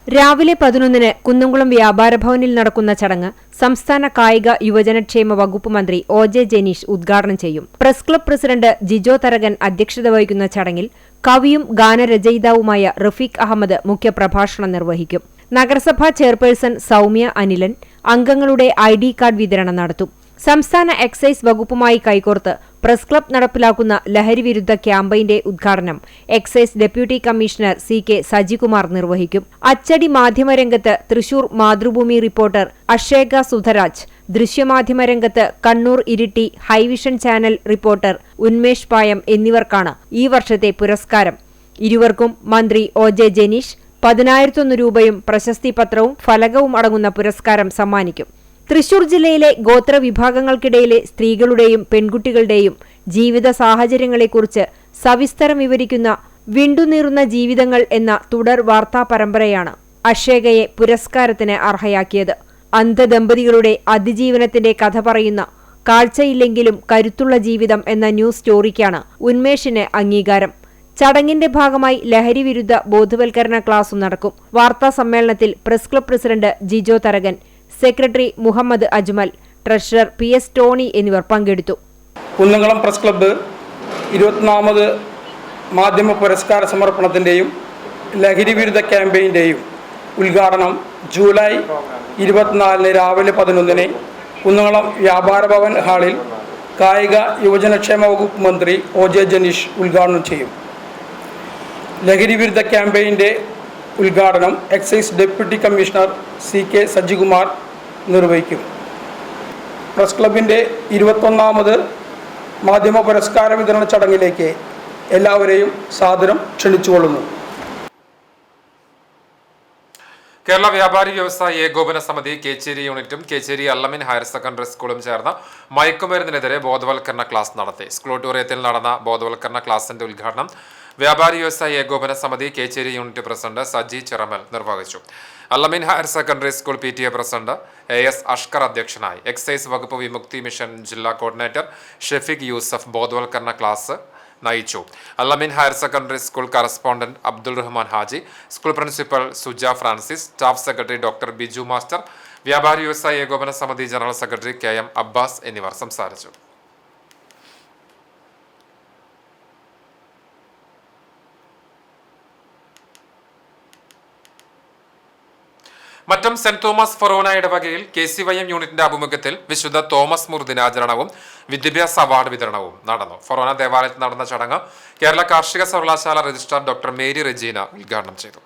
രാവിലെ 11-ന് കുന്നംകുളം വ്യാപാര ഭവനിൽ നടക്കുന്ന ചടങ്ങ് സംസ്ഥാന കായിക യുവജനക്ഷേമ വകുപ്പ് മന്ത്രി OJ ജനീഷ് ഉദ്ഘാടനം ചെയ്യും. Press club president Jijo Tharakan അധ്യക്ഷത വഹിക്കുന്ന ചടങ്ങിൽ കവിയും ഗാനരചയിതാവുമായ റഫീഖ് അഹമ്മദ് മുഖ്യപ്രഭാഷണം നിർവഹിക്കും. നഗരസഭാ ചെയർപേഴ്സൺ സൗമ്യ അനിലൻ അംഗങ്ങളുടെ ID കാർഡ് വിതരണം നടത്തും. സംസ്ഥാന എക്സൈസ് വകുപ്പുമായി കൈകോർത്ത് പ്രസ് ക്ലബ് നടപ്പിലാക്കുന്ന ലഹരിവിരുദ്ധ ക്യാമ്പയിന്റെ ഉദ്ഘാടനം excise deputy commissioner CK Sajikumar നിർവഹിക്കും. അച്ചടി മാധ്യമരംഗത്ത് തൃശൂർ മാതൃഭൂമി റിപ്പോർട്ടർ അക്ഷേക സുധരാജ്, ദൃശ്യമാധ്യമരംഗത്ത് Kannur Iritty Highvision channel reporter Unmesh Payam എന്നിവർക്കാണ് ഈ വർഷത്തെ പുരസ്കാരം. ഇരുവർക്കും മന്ത്രി OJ ജനീഷ് 10,001 രൂപയും പ്രശസ്തി പത്രവും ഫലകവും അടങ്ങുന്ന പുരസ്കാരം സമ്മാനിക്കും. തൃശൂർ ജില്ലയിലെ ഗോത്രവിഭാഗങ്ങൾക്കിടയിലെ സ്ത്രീകളുടെയും പെൺകുട്ടികളുടെയും ജീവിത സാഹചര്യങ്ങളെക്കുറിച്ച് സവിസ്തരം വിവരിക്കുന്ന വിണ്ടുനീറുന്ന ജീവിതങ്ങൾ എന്ന തുടർ വാർത്താ പരമ്പരയാണ് അക്ഷേകയെ പുരസ്കാരത്തിന് അർഹയാക്കിയത്. അന്ധദമ്പതികളുടെ അതിജീവനത്തിന്റെ കഥ പറയുന്ന കാഴ്ചയില്ലെങ്കിലും കരുത്തുള്ള ജീവിതം എന്ന ന്യൂസ് സ്റ്റോറിക്കാണ് ഉന്മേഷിന് അംഗീകാരം. ചടങ്ങിന്റെ ഭാഗമായി ലഹരിവിരുദ്ധ ബോധവൽക്കരണ ക്ലാസും നടക്കും. വാർത്താ സമ്മേളനത്തിൽ press club president Jijo Tharakan, secretary Muhammad Ajmal, treasurer PS Tony എന്നിവർ പങ്കെടുത്തു. കുന്നംകുളം പ്രസ് ക്ലബ്ബ് 21ാമത് മാധ്യമ പുരസ്കാര സമർപ്പണത്തിൻ്റെയും ലഹരി വിരുദ്ധ ക്യാമ്പയിൻ്റെയും ഉദ്ഘാടനം ജൂലൈ 24 രാവിലെ 11-ന് കുന്നംകുളം വ്യാപാര ഭവൻ ഹാളിൽ കായിക യുവജനക്ഷേമ വകുപ്പ് മന്ത്രി OJ ജനീഷ് ഉദ്ഘാടനം ചെയ്യും. ലഹരി വിരുദ്ധ ക്യാമ്പയിൻ്റെ ഉദ്ഘാടനം excise deputy commissioner CK Sajikumar നിർവഹിക്കും. പ്രസ് ക്ലബിൻ്റെ 21ാമത് മാധ്യമ പുരസ്കാര വിതരണ ചടങ്ങിലേക്ക് എല്ലാവരെയും സാദരം ക്ഷണിച്ചുകൊള്ളുന്നു. കേരള വ്യാപാരി വ്യവസായി ഏകോപന സമിതി കേച്ചേരി യൂണിറ്റും കേച്ചേരി അല്ലമിൻ ഹയർ സെക്കൻഡറി സ്കൂളും ചേർന്ന് മയക്കുമരുന്നിനെതിരെ ബോധവൽക്കരണ ക്ലാസ് നടത്തി. സ്കൂൾ ഓഡിറ്റോറിയത്തിൽ നടന്ന ബോധവൽക്കരണ ക്ലാസിന്റെ ഉദ്ഘാടനം വ്യാപാരി വ്യവസായി ഏകോപന സമിതി കേച്ചേരി യൂണിറ്റ് പ്രസിഡന്റ് സജി ചിറമൽ നിർവഹിച്ചു. Allamin higher secondary school PTA president AS Ashkar അധ്യക്ഷനായി. എക്സൈസ് വകുപ്പ് വിമുക്തി മിഷൻ ജില്ലാ കോർഡിനേറ്റർ ഷെഫീഖ് യൂസഫ് ബോധവൽക്കരണ ക്ലാസ് നയിച്ചു. Allamin higher secondary school correspondent Abdul Rahman Haji, school principal Suja Francis, staff secretary doctor Biju master, വ്യാപാരി വ്യവസായി ഏകോപന സമിതി ജനറൽ സെക്രട്ടറി KM അബ്ബാസ് എന്നിവർ സംസാരിച്ചു. കുന്നംകുളം സെന്റ് തോമസ് ഫൊറോന ഇടവകയിൽ KCYM യൂണിറ്റിന്റെ ആഭിമുഖ്യത്തിൽ വിശുദ്ധ തോമസ് മുർ ദിനാചരണവും വിദ്യാഭ്യാസ അവാർഡ് വിതരണവും നടന്നു. ഫൊറോന ദേവാലയത്തിൽ നടന്ന ചടങ്ങ് കേരള കാർഷിക സർവകലാശാല രജിസ്ട്രാർ ഡോക്ടർ മേരി റെജീന ഉദ്ഘാടനം ചെയ്തു.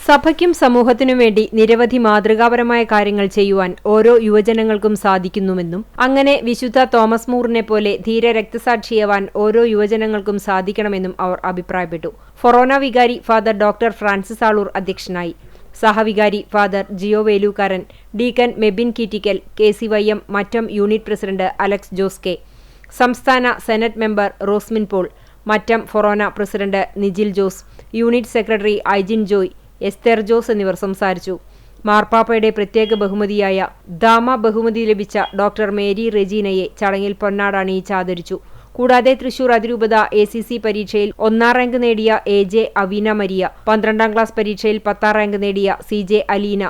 സഭയ്ക്കും സമൂഹത്തിനും വേണ്ടി നിരവധി മാതൃകാപരമായ കാര്യങ്ങൾ ചെയ്യുവാൻ ഓരോ യുവജനങ്ങൾക്കും സാധിക്കുന്നുവെന്നും അങ്ങനെ വിശുദ്ധ തോമസ് മൂറിനെ പോലെ ധീര രക്തസാക്ഷിയാവാൻ ഓരോ യുവജനങ്ങൾക്കും സാധിക്കണമെന്നും അവർ അഭിപ്രായപ്പെട്ടു. ഫൊറോന വികാരി ഫാദർ ഡോക്ടർ ഫ്രാൻസിസ് ആളൂർ അധ്യക്ഷനായി. സഹവികാരി father Jio Velookkaran, deacon Mebin Keettikkal, KCYM Mattom unit president Alex Jose K, സംസ്ഥാന senate member Rosmin Paul, Mattom forane president Nijil Jose, unit secretary Aijin Joy, Esther Jose എന്നിവർ സംസാരിച്ചു. മാർപ്പാപ്പയുടെ പ്രത്യേക ബഹുമതിയായ ദാമ ബഹുമതി ലഭിച്ച ഡോക്ടർ മേരി റെജീനയെ ചടങ്ങിൽ പൊന്നാട അണിയിച്ച് ആദരിച്ചു. കൂടാതെ തൃശൂർ അതിരൂപത ACC പരീക്ഷയിൽ 1ാം റാങ്ക് നേടിയ AJ അവീന മരിയ, 12ാം ക്ലാസ് പരീക്ഷയിൽ 10ാം റാങ്ക് നേടിയ CJ അലീന,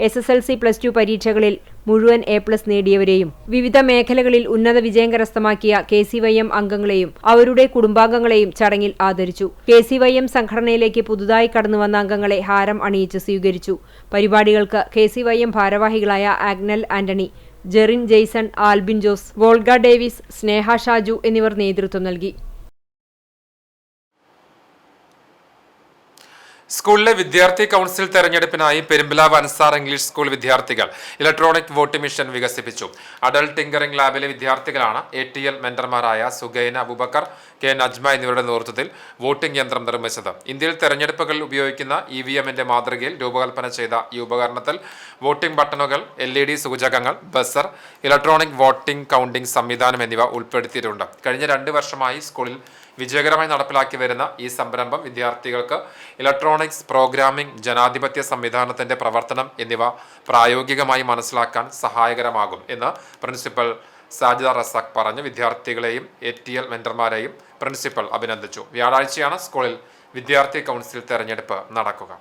SSLC+2 പരീക്ഷകളിൽ മുഴുവൻ A+ നേടിയവരെയും വിവിധ മേഖലകളിൽ ഉന്നത വിജയം കരസ്ഥമാക്കിയ KCYM അംഗങ്ങളെയും അവരുടെ കുടുംബാംഗങ്ങളെയും ചടങ്ങിൽ ആദരിച്ചു. KCYM സംഘടനയിലേക്ക് പുതുതായി കടന്നുവന്ന അംഗങ്ങളെ ഹാരം അണിയിച്ച് സ്വീകരിച്ചു. പരിപാടികൾക്ക് KCYM ഭാരവാഹികളായ ആഗ്നൽ ആന്റണി, ജെറിൻ ജെയ്സൺ, ആൽബിൻ ജോസ്, വോൾഗ ഡേവിസ്, സ്നേഹ ഷാജു എന്നിവർ നേതൃത്വം നൽകി. സ്കൂളിലെ വിദ്യാർത്ഥി കൗൺസിൽ തെരഞ്ഞെടുപ്പിനായി പെരുമ്പിലാവ് അൻസാർ ഇംഗ്ലീഷ് സ്കൂൾ വിദ്യാർത്ഥികൾ ഇലക്ട്രോണിക് വോട്ടിംഗ് മെഷീൻ വികസിപ്പിച്ചു. അഡൽട്ട് ടിങ്കറിംഗ് ലാബിലെ വിദ്യാർത്ഥികളാണ് ATL മെന്റർമാരായ സുഗൈന അബൂബക്കർ, K നജ്മ എന്നിവരുടെ നേതൃത്വത്തിൽ വോട്ടിംഗ് യന്ത്രം നിർമ്മിച്ചത്. ഇന്ത്യയിൽ തെരഞ്ഞെടുപ്പുകളിൽ ഉപയോഗിക്കുന്ന EVM-ന്റെ മാതൃകയിൽ രൂപകൽപ്പന ചെയ്ത ഈ ഉപകരണത്തിൽ വോട്ടിംഗ് ബട്ടണുകൾ, LED സൂചകങ്ങൾ, ബസർ, ഇലക്ട്രോണിക് വോട്ടിംഗ് കൗണ്ടിംഗ് സംവിധാനം എന്നിവ ഉൾപ്പെടുത്തിയിട്ടുണ്ട്. കഴിഞ്ഞ 2 വർഷമായി സ്കൂളിൽ വിജയകരമായി നടപ്പിലാക്കി വരുന്ന ഈ സംരംഭം വിദ്യാർത്ഥികൾക്ക് ഇലക്ട്രോണിക്സ്, പ്രോഗ്രാമിംഗ്, ജനാധിപത്യ സംവിധാനത്തിന്റെ പ്രവർത്തനം എന്നിവ പ്രായോഗികമായി മനസ്സിലാക്കാൻ സഹായകരമാകും എന്ന് പ്രിൻസിപ്പൽ സാജിദ റസാഖ് പറഞ്ഞു. വിദ്യാർത്ഥികളെയും ATL മെന്റർമാരെയും പ്രിൻസിപ്പൽ അഭിനന്ദിച്ചു. വ്യാഴാഴ്ചയാണ് സ്കൂളിൽ വിദ്യാർത്ഥി കൗൺസിൽ തെരഞ്ഞെടുപ്പ് നടക്കുക.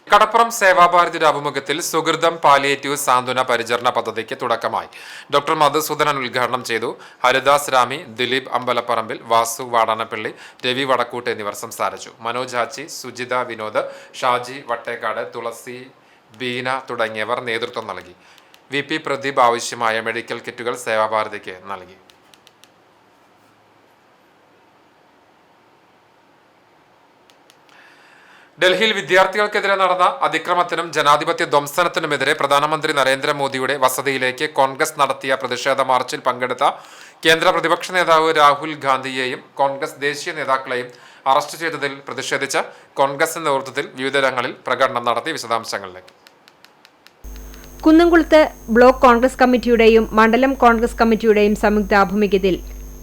കടപ്പുറം സേവാഭാരതിയുടെ ആഭിമുഖ്യത്തിൽ സുഹൃതം പാലിയേറ്റീവ് സാന്ത്വന പരിചരണ പദ്ധതിക്ക് തുടക്കമായി. ഡോക്ടർ മധുസൂദനൻ ഉദ്ഘാടനം ചെയ്തു. ഹരിദാസ് രാമി, ദിലീപ് അമ്പലപ്പറമ്പിൽ, വാസു വാടാനപ്പള്ളി, രവി വടക്കൂട്ട് എന്നിവർ സംസാരിച്ചു. മനോജ് ആച്ചി, സുജിത വിനോദ്, ഷാജി വട്ടേക്കാട്, തുളസി, ബീന തുടങ്ങിയവർ നേതൃത്വം നൽകി. VP പ്രദീപ് ആവശ്യമായ മെഡിക്കൽ കിറ്റുകൾ സേവാഭാരതിക്ക് നൽകി. ഡൽഹിയിൽ വിദ്യാർത്ഥികൾക്കെതിരെ നടന്ന അതിക്രമത്തിനും ജനാധിപത്യ ധ്വംസനത്തിനുമെതിരെ പ്രധാനമന്ത്രി നരേന്ദ്രമോദിയുടെ വസതിയിലേക്ക് കോൺഗ്രസ് നടത്തിയ പ്രതിഷേധ മാർച്ചിൽ പങ്കെടുത്ത കേന്ദ്ര പ്രതിപക്ഷ നേതാവ് രാഹുൽ ഗാന്ധിയെയും കോൺഗ്രസ് ദേശീയ നേതാക്കളെയും അറസ്റ്റ് ചെയ്തതിൽ പ്രതിഷേധിച്ച് കോൺഗ്രസിന്റെ നേതൃത്വത്തിൽ വിവിധയിടങ്ങളിൽ പ്രകടനം നടത്തി. വിശദാംശങ്ങളിലേക്ക്. കുന്നംകുളത്ത് ബ്ലോക്ക് കോൺഗ്രസ് കമ്മിറ്റിയുടെയും മണ്ഡലം കോൺഗ്രസ് കമ്മിറ്റിയുടെയും സംയുക്താഭിമുഖ്യത്തിൽ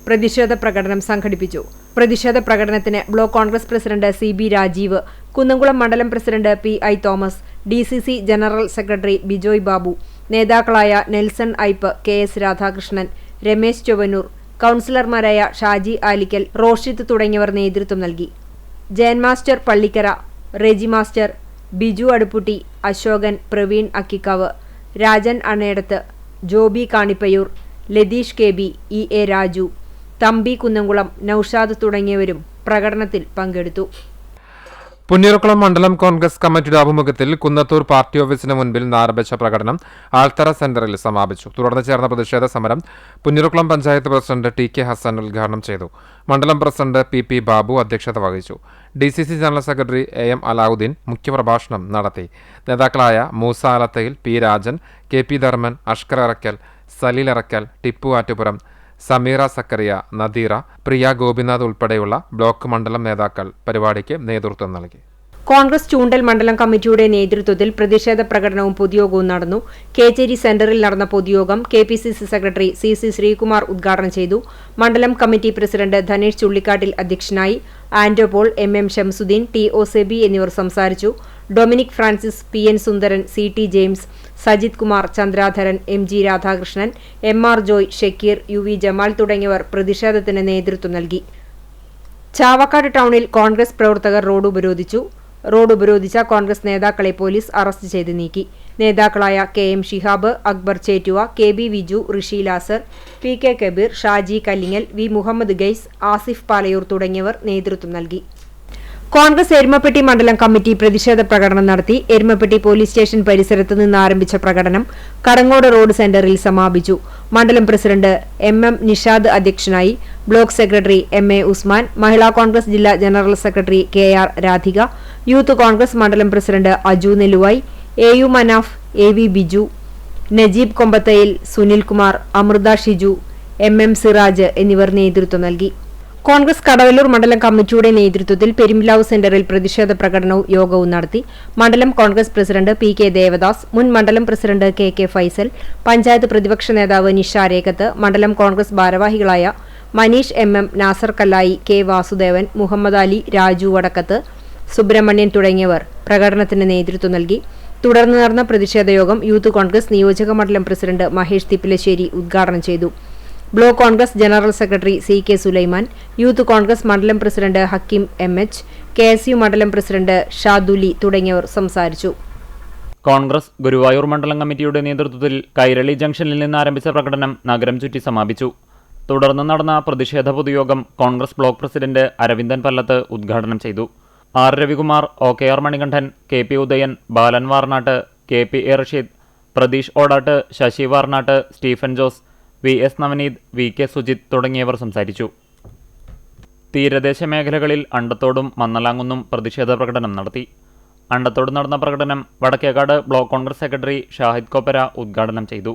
പ്രതിഷേധ പ്രകടനം സംഘടിപ്പിച്ചു. പ്രതിഷേധ പ്രകടനത്തിന് block Congress president CB Rajeev, Kunnamkulam മണ്ഡലം president PI Thomas, DCC general secretary Bijoy Babu, നേതാക്കളായ നെൽസൺ ഐപ്പ്, KS രാധാകൃഷ്ണൻ, രമേശ് ചൊവ്വന്നൂർ, കൗൺസിലർമാരായ ഷാജി ആലിക്കൽ, റോഷിത്ത് തുടങ്ങിയവർ നേതൃത്വം നൽകി. Jayan master Pallikkara, Reji master, Biju Aduputty, Ashokan, Praveen Akkikkavu, Rajan Anedath, Joby Kanippayyur, Latheesh KB, EA Raju, Thampi Kunnamkulam, Noushad തുടങ്ങിയവരും പ്രകടനത്തിൽ പങ്കെടുത്തു. പുന്നയൂർക്കുളം മണ്ഡലം കോൺഗ്രസ് കമ്മിറ്റിയുടെ ആഭിമുഖ്യത്തിൽ കുന്നത്തൂർ പാർട്ടി ഓഫീസിന് മുൻപിൽ ആരംഭിച്ച പ്രകടനം ആൽത്തറ സെന്ററിൽ സമാപിച്ചു. തുടർന്ന് ചേർന്ന പ്രതിഷേധ സമരം പുന്നയൂർക്കുളം പഞ്ചായത്ത് പ്രസിഡന്റ് TK ഹസൻ ഉദ്ഘാടനം ചെയ്തു. മണ്ഡലം പ്രസിഡന്റ് PP ബാബു അധ്യക്ഷത വഹിച്ചു. DCC general secretary AM Alauddin മുഖ്യപ്രഭാഷണം നടത്തി. നേതാക്കളായ മൂസ ആലത്തയിൽ, P രാജൻ, KP ധർമ്മൻ, അഷ്കർ ഇറക്കൽ, സലീൽ ഇറക്കൽ, ടിപ്പു ആറ്റുപുറം, സമീറ സക്കറിയ, നദീറ, പ്രിയ ഗോപിനാഥ് ഉൾപ്പെടെയുള്ള ബ്ലോക്ക് മണ്ഡലം നേതാക്കൾ പരിപാടിക്ക് നേതൃത്വം നൽകി. കോൺഗ്രസ് ചൂണ്ടൽ മണ്ഡലം കമ്മിറ്റിയുടെ നേതൃത്വത്തിൽ പ്രതിഷേധ പ്രകടനവും പൊതുയോഗവും നടന്നു. കേച്ചേരി സെന്ററിൽ നടന്ന പൊതുയോഗം KPCC സെക്രട്ടറി CC ശ്രീകുമാർ ഉദ്ഘാടനം ചെയ്തു. മണ്ഡലം കമ്മിറ്റി പ്രസിഡന്റ് ധനേഷ് ചുള്ളിക്കാട്ടിൽ അധ്യക്ഷനായി. ആന്റോ പോൾ, MM ഷംസുദ്ദീൻ, TO സെബി എന്നിവർ സംസാരിച്ചു. Dominic Francis, PN Sundaran, CT James, Sajith Kumar, Chandradharan, MG Radhakrishnan, MR Joy, Shakkeer, UV Jamal തുടങ്ങിയവർ പ്രതിഷേധത്തിന് നേതൃത്വം നൽകി. ചാവക്കാട് ടൗണിൽ കോൺഗ്രസ് പ്രവർത്തകർ റോഡ് ഉപരോധിച്ചു. റോഡ് ഉപരോധിച്ച കോൺഗ്രസ് നേതാക്കളെ പോലീസ് അറസ്റ്റ് ചെയ്ത് നീക്കി. നേതാക്കളായ KM Shihab, Akbar Chettuva, KB Viju, Rishi Lazar, PK Kabeer, Shaji Kallingal, V Muhammad Gais, Asif Palayur തുടങ്ങിയവർ നേതൃത്വം നൽകി. കോൺഗ്രസ് എരുമപ്പെട്ടി മണ്ഡലം കമ്മിറ്റി പ്രതിഷേധ പ്രകടനം നടത്തി. എരുമപ്പെട്ടി പോലീസ് സ്റ്റേഷൻ പരിസരത്ത് നിന്ന് ആരംഭിച്ച പ്രകടനം കടങ്ങോട് റോഡ് സെന്ററിൽ സമാപിച്ചു. മണ്ഡലം പ്രസിഡന്റ് എം നിഷാദ് അധ്യക്ഷനായി. Block secretary MA Usman, Mahila Congress ജില്ലാ general secretary KR Radhika, youth Congress മണ്ഡലം president Aju Nelluvayi, AU Manaf, AV Biju, Najeeb Kombathayil, Sunilkumar, Amrutha Shiju, MM Siraj എന്നിവർ നേതൃത്വം നൽകി. കോൺഗ്രസ് കടവല്ലൂർ മണ്ഡലം കമ്മിറ്റിയുടെ നേതൃത്വത്തിൽ പെരുമ്പിലാവ് സെന്ററിൽ പ്രതിഷേധ പ്രകടനവും യോഗവും നടത്തി. മണ്ഡലം കോൺഗ്രസ് പ്രസിഡന്റ് PK ദേവദാസ്, മുൻ മണ്ഡലം പ്രസിഡന്റ് KK ഫൈസൽ, പഞ്ചായത്ത് പ്രതിപക്ഷ നേതാവ് നിഷ രേഖത്ത്, മണ്ഡലം കോൺഗ്രസ് ഭാരവാഹികളായ മനീഷ് MM, നാസർ കല്ലായി, K വാസുദേവൻ, മുഹമ്മദ് അലി, രാജു വടക്കത്ത്, സുബ്രഹ്മണ്യൻ തുടങ്ങിയവർ പ്രകടനത്തിന് നേതൃത്വം നൽകി. തുടർന്ന് നടന്ന പ്രതിഷേധ യോഗം യൂത്ത് കോൺഗ്രസ് നിയോജക മണ്ഡലം പ്രസിഡന്റ് മഹേഷ് തിപ്പിലശ്ശേരി ഉദ്ഘാടനം ചെയ്തു. Block Congress general secretary CK Sulaiman, youth Congress മണ്ഡലം പ്രസിഡന്റ് ഹക്കീം MH, KSU മണ്ഡലം പ്രസിഡന്റ് ഷാദുലി തുടങ്ങിയവർ സംസാരിച്ചു. കോൺഗ്രസ് ഗുരുവായൂർ മണ്ഡലം കമ്മിറ്റിയുടെ നേതൃത്വത്തിൽ കൈരളി ജംഗ്ഷനിൽ നിന്ന് ആരംഭിച്ച പ്രകടനം നഗരം ചുറ്റി സമാപിച്ചു. തുടർന്ന് നടന്ന പ്രതിഷേധ പൊതുയോഗം കോൺഗ്രസ് ബ്ലോക്ക് പ്രസിഡന്റ് അരവിന്ദൻ പല്ലത്ത് ഉദ്ഘാടനം ചെയ്തു. R Ravikumar, OKR Manikandan, KP Udayan, Balan Varnattu, KP Rasheed, Pratheesh Odattu, Sasi Varnattu, Stephen Jose, VS Navaneeth, VK Sujith തുടങ്ങിയവർ സംസാരിച്ചു. തീരദേശ മേഖലകളിൽ അണ്ടത്തോടും മന്നലാങ്കുന്നും പ്രതിഷേധ പ്രകടനം നടത്തി. അണ്ടത്തോട് നടന്ന പ്രകടനം വടക്കേക്കാട് ബ്ലോക്ക് കോൺഗ്രസ് സെക്രട്ടറി ഷാഹിദ് കോപ്പര ഉദ്ഘാടനം ചെയ്തു.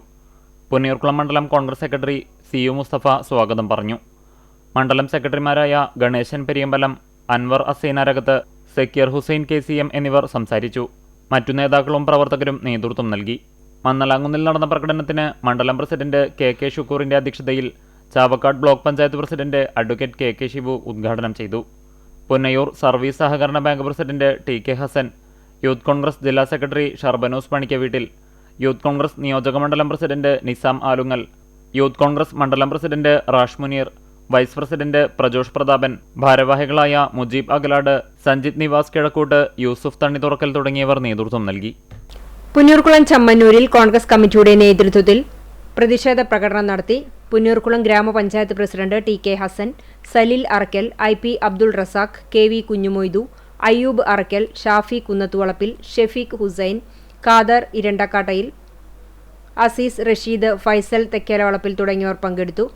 പുന്നയൂർക്കുളം മണ്ഡലം കോൺഗ്രസ് സെക്രട്ടറി CU മുസ്തഫ സ്വാഗതം പറഞ്ഞു. മണ്ഡലം സെക്രട്ടറിമാരായ ഗണേശൻ പെരിയമ്പലം, അൻവർ അസീനരകത്ത്, സക്കീർ ഹുസൈൻ KCM എന്നിവർ സംസാരിച്ചു. മറ്റു നേതാക്കളും പ്രവർത്തകരും നേതൃത്വം നൽകി. മന്നലാങ്കുന്നിൽ നടന്ന പ്രകടനത്തിന് മണ്ഡലം പ്രസിഡന്റ് KK ഷുക്കൂറിന്റെ അധ്യക്ഷതയിൽ Chavakkad block panchayat president advocate KK Shibu ഉദ്ഘാടനം ചെയ്തു. പുന്നയൂർ സർവീസ് സഹകരണ bank president TK Hasan, youth Congress ജില്ലാ സെക്രട്ടറി ഷർബനൂസ് പണിക്കവീട്ടിൽ, യൂത്ത് കോൺഗ്രസ് നിയോജക മണ്ഡലം പ്രസിഡന്റ് നിസാം ആലുങ്ങൽ, യൂത്ത് കോൺഗ്രസ് മണ്ഡലം president Rash Muneer, vice president Prajosh Prathapan, ഭാരവാഹികളായ മുജീബ് അഗലാട്, സഞ്ജിത് നിവാസ് കിഴക്കൂട്ട്, യൂസുഫ് തണ്ണിത്തുറക്കൽ തുടങ്ങിയവർ നേതൃത്വം നൽകി. പുന്നൂർക്കുളം ചമ്മന്നൂരിൽ കോൺഗ്രസ് കമ്മിറ്റിയുടെ നേതൃത്വത്തിൽ പ്രതിഷേധ പ്രകടനം നടത്തി. പുന്നൂർക്കുളം ഗ്രാമപഞ്ചായത്ത് president TK Hasan, Saleel Arakkal, IP Abdul Razak, KV Kunjumoidu, Ayyub Arakkal, Shafi Kunnathuvalappil, Shefeeq Hussain, Khader Irandakkattayil, Azeez Rasheed, Faisal Thekkelavalappil തുടങ്ങിയവർ പങ്കെടുത്തു.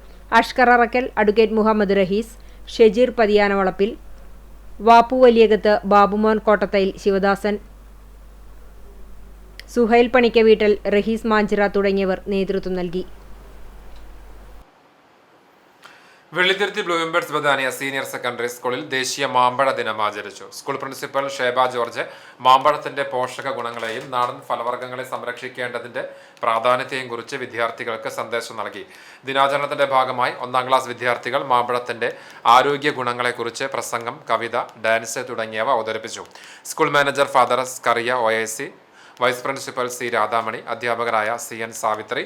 അഷ്കർ അറക്കൽ, അഡ്വക്കേറ്റ് മുഹമ്മദ് റഹീസ്, ഷെജീർ പതിയാനവളപ്പിൽ, വാപ്പു വലിയകത്ത്, ബാബുമോൻ കോട്ടത്തയിൽ, ശിവദാസൻ, സുഹൈൽ പണിക്കവീട്ടൽ, റഹീസ് മാഞ്ചിറ തുടങ്ങിയവർ നേതൃത്വം നൽകി. Vellithiruthi Bloombirds Badaniya senior secondary സ്കൂളിൽ ദേശീയ മാമ്പഴ ദിനം ആചരിച്ചു. സ്കൂൾ പ്രിൻസിപ്പൽ ഷേബ ജോർജ് മാമ്പഴത്തിന്റെ പോഷക ഗുണങ്ങളെയും നാടൻ ഫലവർഗ്ഗങ്ങളെ സംരക്ഷിക്കേണ്ടതിന്റെ പ്രാധാന്യത്തെയും കുറിച്ച് വിദ്യാർത്ഥികൾക്ക് സന്ദേശം നൽകി. ദിനാചരണത്തിന്റെ ഭാഗമായി 1ാം ക്ലാസ് വിദ്യാർത്ഥികൾ മാമ്പഴത്തിന്റെ ആരോഗ്യ ഗുണങ്ങളെക്കുറിച്ച് പ്രസംഗം, കവിത, ഡാൻസ് തുടങ്ങിയവ അവതരിപ്പിച്ചു. School manager father Skariah OIC, vice principal C Radhamani, അധ്യാപകരായ CN സാവിത്രി,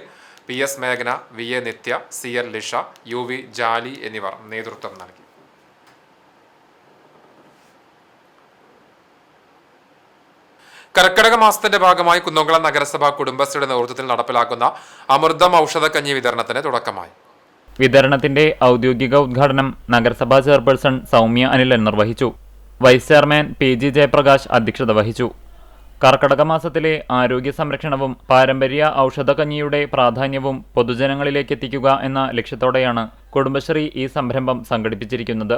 PS മേഘന, VA നിത്യ, CL ലിഷ, UV ജാലി എന്നിവർ നേതൃത്വം നൽകി. കർക്കിടക മാസത്തിന്റെ ഭാഗമായി കുന്നംകുളം നഗരസഭ കുടുംബശ്രീയുടെ നേതൃത്വത്തിൽ നടപ്പിലാക്കുന്ന അമൃതം ഔഷധക്കഞ്ഞി വിതരണത്തിന് തുടക്കമായി. വിതരണത്തിന്റെ ഔദ്യോഗിക ഉദ്ഘാടനം നഗരസഭാ ചെയർപേഴ്സൺ സൗമ്യ അനിലൻ നിർവഹിച്ചു. വൈസ് ചെയർമാൻ PG ജയപ്രകാശ് അധ്യക്ഷത വഹിച്ചു. കർക്കിടക മാസത്തിലെ ആരോഗ്യ സംരക്ഷണവും പാരമ്പര്യ ഔഷധക്കഞ്ഞിയുടെ പ്രാധാന്യവും പൊതുജനങ്ങളിലേക്ക് എത്തിക്കുക എന്ന ലക്ഷ്യത്തോടെയാണ് കുടുംബശ്രീ ഈ സംരംഭം സംഘടിപ്പിച്ചിരിക്കുന്നത്.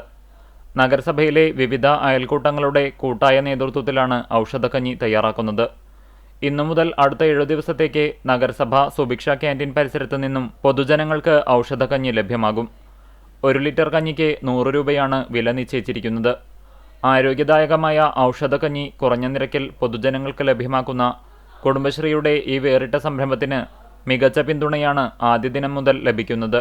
നഗരസഭയിലെ വിവിധ അയൽക്കൂട്ടങ്ങളുടെ കൂട്ടായ നേതൃത്വത്തിലാണ് ഔഷധക്കഞ്ഞി തയ്യാറാക്കുന്നത്. ഇന്നു മുതൽ അടുത്ത 7 ദിവസത്തേക്ക് നഗരസഭ സുഭിക്ഷ ക്യാൻറ്റീൻ പരിസരത്ത് നിന്നും പൊതുജനങ്ങൾക്ക് ഔഷധക്കഞ്ഞി ലഭ്യമാകും. 1 ലിറ്റർ കഞ്ഞിക്ക് 100 രൂപയാണ് വില നിശ്ചയിച്ചിരിക്കുന്നത്. ആരോഗ്യദായകമായ ഔഷധക്കഞ്ഞി കുറഞ്ഞ നിരക്കിൽ പൊതുജനങ്ങൾക്ക് ലഭ്യമാക്കുന്ന കുടുംബശ്രീയുടെ ഈ വേറിട്ട സംരംഭത്തിന് മികച്ച പിന്തുണയാണ് ആദ്യ ദിനം മുതൽ ലഭിക്കുന്നത്.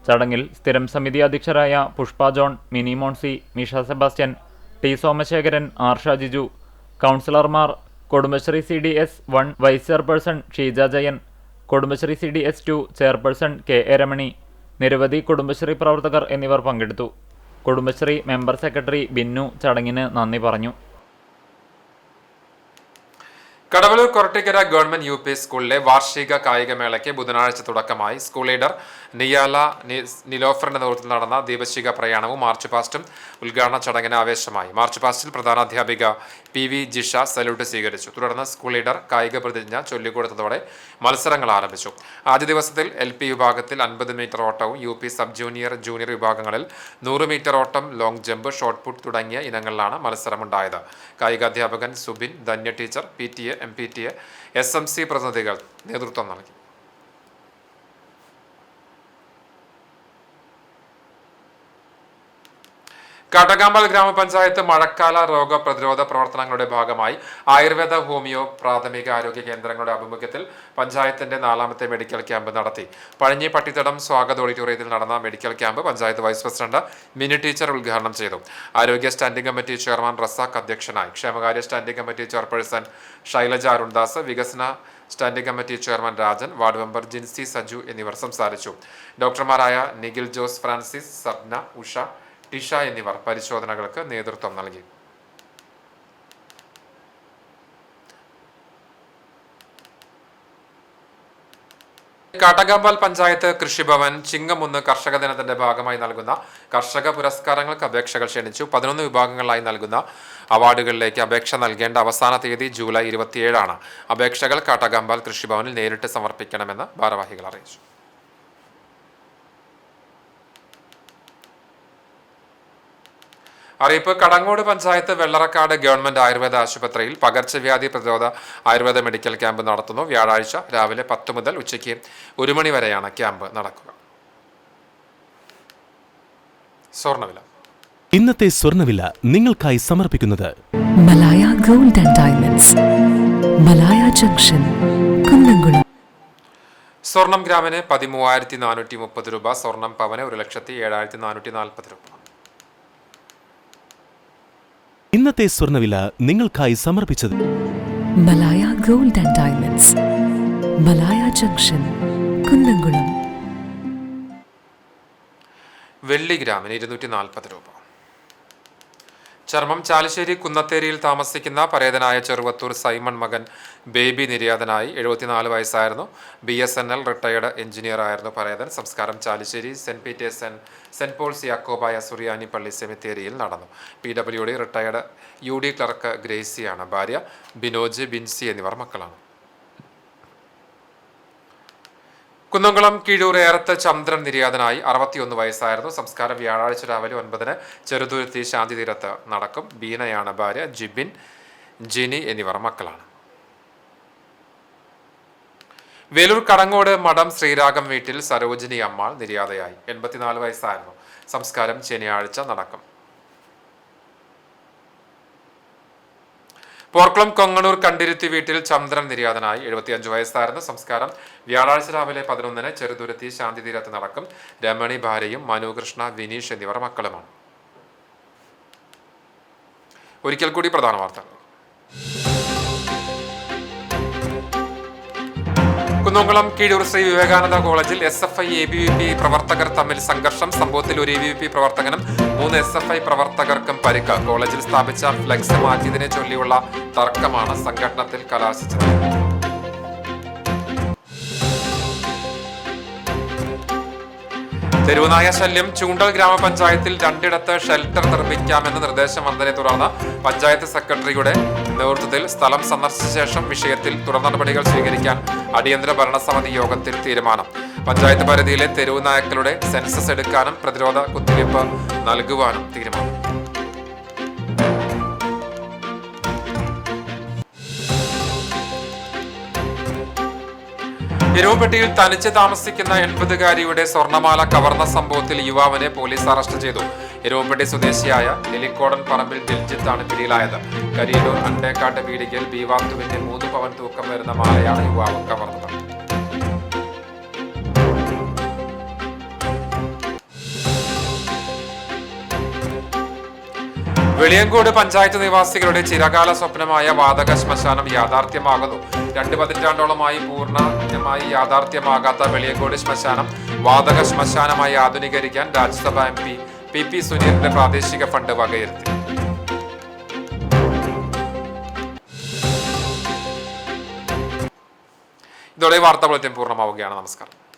ചടങ്ങിൽ സ്ഥിരം സമിതി അധ്യക്ഷരായ പുഷ്പ ജോൺ, മിനി മോൺസി, മിഷ സെബാസ്റ്റ്യൻ, T സോമശേഖരൻ, R ഷാജിജു, കൗൺസിലർമാർ, Kudumbashree CDS 1 vice chairperson Sheeja Jayan, Kudumbashree CDS 2 chairperson KA Ramani, നിരവധി കുടുംബശ്രീ പ്രവർത്തകർ എന്നിവർ പങ്കെടുത്തു. കുടുംബശ്രീ മെമ്പർ സെക്രട്ടറി ബിന്നു ചടങ്ങിന് നന്ദി പറഞ്ഞു. Kadavallur Korattikkara government U P സ്കൂളിലെ വാർഷിക കായികമേളയ്ക്ക് ബുധനാഴ്ച തുടക്കമായി. സ്കൂൾ ലീഡർ നിയാല നിലോഫറിന്റെ നേതൃത്വത്തിൽ നടന്ന ദീപശിഖ പ്രയാണവും മാർച്ച് പാസ്റ്റും ഉദ്ഘാടന ചടങ്ങിന് ആവേശമായി. മാർച്ച് പാസ്റ്റിൽ പ്രധാനാധ്യാപിക PV ജിഷ സല്യൂട്ട് സ്വീകരിച്ചു. തുടർന്ന് സ്കൂൾ ലീഡർ കായിക പ്രതിജ്ഞ ചൊല്ലിക്കൊടുത്തതോടെ മത്സരങ്ങൾ ആരംഭിച്ചു. ആദ്യ ദിവസത്തിൽ LP വിഭാഗത്തിൽ 50 മീറ്റർ ഓട്ടവും UP സബ് ജൂനിയർ ജൂനിയർ വിഭാഗങ്ങളിൽ 100 മീറ്റർ ഓട്ടം, ലോങ് ജമ്പ്, ഷോട്ട് പുട്ട് തുടങ്ങിയ ഇനങ്ങളിലാണ് മത്സരമുണ്ടായത്. കായികാധ്യാപകൻ Subin, Dhanya teacher, PTA, MPTA, SMC പ്രതിനിധികൾ നേതൃത്വം നൽകി. കാട്ടകാമ്പൽ ഗ്രാമപഞ്ചായത്ത് മഴക്കാല രോഗപ്രതിരോധ പ്രവർത്തനങ്ങളുടെ ഭാഗമായി ആയുർവേദ ഹോമിയോ പ്രാഥമിക ആരോഗ്യ കേന്ദ്രങ്ങളുടെ ആഭിമുഖ്യത്തിൽ പഞ്ചായത്തിന്റെ 4ാമത്തെ മെഡിക്കൽ ക്യാമ്പ് നടത്തി. പഴഞ്ഞി പട്ടിത്തടം സ്വാഗത ഓഡിറ്റോറിയത്തിൽ നടന്ന medical camp panchayat vice president Mini teacher ഉദ്ഘാടനം ചെയ്തു. ആരോഗ്യ സ്റ്റാൻഡിംഗ് കമ്മിറ്റി ചെയർമാൻ റസാഖ് അധ്യക്ഷനായി. ക്ഷേമകാര്യ standing committee chairperson Shailaja Arundas, വികസന standing committee chairman Rajan, ward member Jincy Saju എന്നിവർ സംസാരിച്ചു. ഡോക്ടർമാരായ നിഖിൽ ജോസ് ഫ്രാൻസിസ്, സബ്ന, ഉഷ, ടിഷ എന്നിവർ പരിശോധനകൾക്ക് നേതൃത്വം നൽകി. കാട്ടകാമ്പാൽ പഞ്ചായത്ത് കൃഷിഭവൻ ചിങ്ങമുന്ന് കർഷക ദിനത്തിന്റെ ഭാഗമായി നൽകുന്ന കർഷക പുരസ്കാരങ്ങൾക്ക് അപേക്ഷകൾ ക്ഷണിച്ചു. 11 വിഭാഗങ്ങളായി നൽകുന്ന അവാർഡുകളിലേക്ക് അപേക്ഷ നൽകേണ്ട അവസാന തീയതി ജൂലൈ 27 അപേക്ഷകൾ കാട്ടകാമ്പാൽ കൃഷിഭവനിൽ നേരിട്ട് സമർപ്പിക്കണമെന്ന് ഭാരവാഹികൾ അറിയിച്ചു. അറിയിപ്പ്. കടങ്ങോട് പഞ്ചായത്ത് വെള്ളറക്കാട് ഗവൺമെന്റ് ആയുർവേദ ആശുപത്രിയിൽ പകർച്ചവ്യാധി പ്രതിരോധ ആയുർവേദ മെഡിക്കൽ ക്യാമ്പ് നടത്തുന്നു. വ്യാഴാഴ്ച രാവിലെ 10 മുതൽ ഉച്ചയ്ക്ക് 1 മണി വരെയാണ് ക്യാമ്പ് നടക്കുക. സ്വർണ്ണവില. ഇന്നത്തെ സ്വർണ്ണവില നിങ്ങൾക്കായി സമർപ്പിക്കുന്നത് Malaya gold and diamonds, Malaya junction, Kunnamkulam. സ്വർണം ഗ്രാമിന് 13,430 രൂപ. സ്വർണം പവന് 1,07,440 രൂപ. ഇന്നത്തെ സ്വർണ്ണവില നിങ്ങൾക്കായി സമർപ്പിച്ചത് Malaya gold and diamonds, Malaya junction, Kunnamkulam. വെള്ളി ഗ്രാമിന് 240 രൂപ. ചർമ്മം. ചാലിശ്ശേരി കുന്നത്തേരിയിൽ താമസിക്കുന്ന പരേതനായ ചെറുവത്തൂർ സൈമൺ മകൻ ബേബി നിര്യാതനായി. 74 വയസ്സായിരുന്നു. BSNL റിട്ടയർഡ് എഞ്ചിനീയർ ആയിരുന്നു പരേതൻ. സംസ്കാരം Chalissery saint Peter's saint Paul's യാക്കോബായ സുറിയാനി പള്ളി സെമിത്തേരിയിൽ നടന്നു. PWD റിട്ടയർഡ് UD ക്ലർക്ക് ഗ്രേസിയാണ് ഭാര്യ. ബിനോജ്, ബിൻസി എന്നിവർ മക്കളാണ്. കുന്നംകുളം കീഴൂർ ഏറത്ത് ചന്ദ്രൻ നിര്യാതനായി. 61 വയസ്സായിരുന്നു. സംസ്കാരം വ്യാഴാഴ്ച രാവിലെ 9 ചെറുതുരുത്തി ശാന്തി തീരത്ത് നടക്കും. ബീനയാണ് ഭാര്യ. ജിബിൻ, ജിനി എന്നിവർ മക്കളാണ്. വേലൂർ കടങ്ങോട് മഠം ശ്രീരാഗം വീട്ടിൽ സരോജിനി അമ്മാൾ നിര്യാതയായി. 84 വയസ്സായിരുന്നു. സംസ്കാരം ശനിയാഴ്ച നടക്കും. പോർക്കുളം കൊങ്ങണൂർ കണ്ടിരുത്തി വീട്ടിൽ ചന്ദ്രൻ നിര്യാതനായി. 75 വയസ്സായിരുന്നു. സംസ്കാരം വ്യാഴാഴ്ച രാവിലെ 11 ചെറുതുരുത്തി ശാന്തി തീരത്ത് നടക്കും. രമണി ഭാര്യയും മനുകൃഷ്ണ, വിനീഷ് എന്നിവർ മക്കളുമാണ്. ഒരിക്കൽ കൂടി പ്രധാന വാർത്തകൾ. കുന്നംകുളം കീഴൂർ ശ്രീ വിവേകാനന്ദ കോളേജിൽ SFI ABVP പ്രവർത്തകർ തമ്മിൽ സംഘർഷം. സംഭവത്തിൽ ഒരു ABVP പ്രവർത്തകനും 3 SFI പ്രവർത്തകർക്കും പരിക്ക്. കോളേജിൽ സ്ഥാപിച്ച ഫ്ലെക്സ് മാറ്റിയതിനെ ചൊല്ലിയുള്ള തർക്കമാണ് സംഘടനത്തിൽ കലാശിച്ചത്. തെരുവുനായ ശല്യം. ചൂണ്ടൽ ഗ്രാമപഞ്ചായത്തിൽ 2 ഷെൽട്ടർ നിർമ്മിക്കാമെന്ന നിർദ്ദേശം വന്നതിനെ തുടർന്ന് പഞ്ചായത്ത് സെക്രട്ടറിയുടെ നേതൃത്വത്തിൽ സ്ഥലം സന്ദർശിച്ച ശേഷം വിഷയത്തിൽ തുടർ നടപടികൾ സ്വീകരിക്കാൻ അടിയന്തര ഭരണസമിതി യോഗത്തിൽ തീരുമാനം. പഞ്ചായത്ത് പരിധിയിലെ തെരുവുനായ്ക്കളുടെ സെൻസസ് എടുക്കാനും പ്രതിരോധ കുത്തിവയ്പ് നൽകുവാനും തീരുമാനം. എരുമപ്പെട്ടിയിൽ തനിച്ച് താമസിക്കുന്ന 80-കാരിയുടെ സ്വർണ്ണമാല കവർന്ന സംഭവത്തിൽ യുവാവിനെ പോലീസ് അറസ്റ്റ് ചെയ്തു. എരുമപ്പെട്ടി സ്വദേശിയായ എലിക്കോടൻ പറമ്പിൽ ദിൽജിത്താണ് പിടിയിലായത്. കരിയലൂർ അണ്ടേക്കാട്ട് വീടിക്കൽ ബീവാത്തുവിന്റെ 3 പവൻ തൂക്കം വരുന്ന മാലയാണ് യുവാവ് കവർന്നത്. വെളിയങ്കോട് പഞ്ചായത്ത് നിവാസികളുടെ ചിരകാല സ്വപ്നമായ വാതക ശ്മശാനം യാഥാർത്ഥ്യമാകുന്നു. 2 പതിറ്റാണ്ടോളമായി പൂർണ്ണമായി യാഥാർത്ഥ്യമാകാത്ത വെളിയങ്കോട് ശ്മശാനം വാതക ശ്മശാനമായി ആധുനീകരിക്കാൻ രാജ്യസഭാ MP PP സുനീറിന്റെ പ്രാദേശിക ഫണ്ട് വകയിരുത്തി. ഇതോടെ വാർത്താ ബുള്ളറ്റിൻ പൂർണ്ണമാവുകയാണ്. നമസ്കാരം.